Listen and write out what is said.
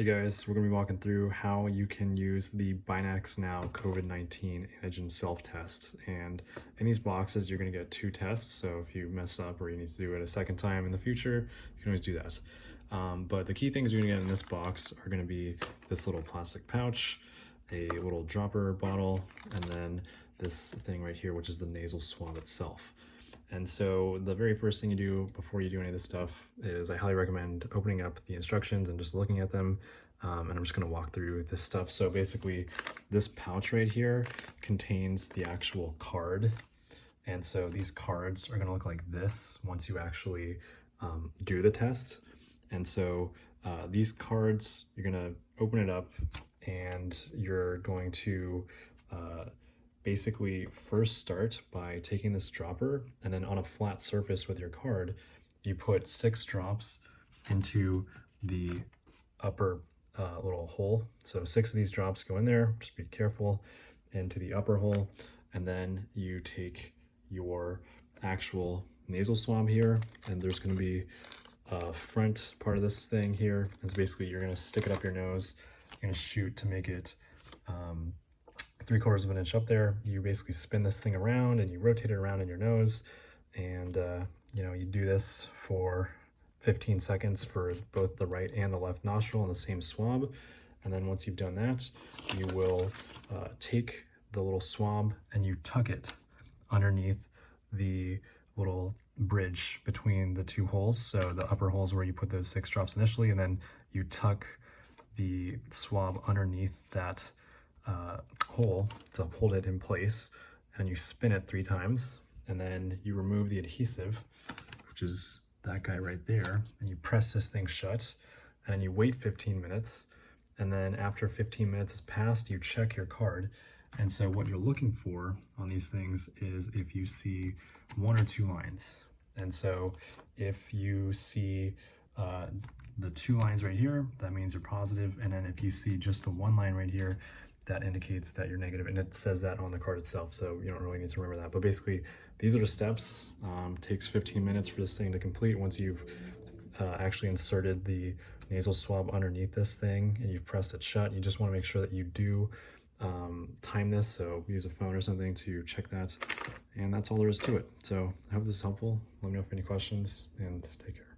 Hey guys, we're going to be walking through how you can use the BinaxNOW COVID-19 antigen self-test. And in these boxes, you're going to get 2 tests. So if you mess up or you need to do it a second time in the future, you can always do that. But the key things you're going to get in this box are going to be this little plastic pouch, a little dropper bottle, and then this thing right here, which is the nasal swab itself. And so the very first thing you do before you do any of this stuff is I highly recommend opening up the instructions and just looking at them. And I'm just going to walk through this stuff. So basically this pouch right here contains the actual card. And so these cards are going to look like this once you actually do the test. And so these cards, you're going to open it up and you're going to basically first start by taking this dropper, and then on a flat surface with your card, you put 6 drops into the upper little hole. So 6 of these drops go in there, just be careful, into the upper hole, and then you take your actual nasal swab here, and there's going to be a front part of this thing here. It's basically you're going to stick it up your nose, you're going to shoot to make it 3/4 of an inch up there. You basically spin this thing around and you rotate it around in your nose, and you do this for 15 seconds for both the right and the left nostril on the same swab. And then once you've done that, you will take the little swab and you tuck it underneath the little bridge between the 2 holes. So the upper holes where you put those 6 drops initially, and then you tuck the swab underneath that hole to hold it in place, and you spin it 3 times, and then you remove the adhesive, which is that guy right there, and you press this thing shut, and then you wait 15 minutes, and then after 15 minutes has passed, you check your card. And so what you're looking for on these things is if you see 1 or 2 lines. And so if you see the 2 lines right here, that means you're positive, and then if you see just the 1 line right here, that indicates that you're negative, and it says that on the card itself, so you don't really need to remember that. But basically, these are the steps. Takes 15 minutes for this thing to complete once you've actually inserted the nasal swab underneath this thing and you've pressed it shut. You just want to make sure that you do time this, so use a phone or something to check that, and that's all there is to it. So I hope this is helpful. Let me know if you have any questions, and take care.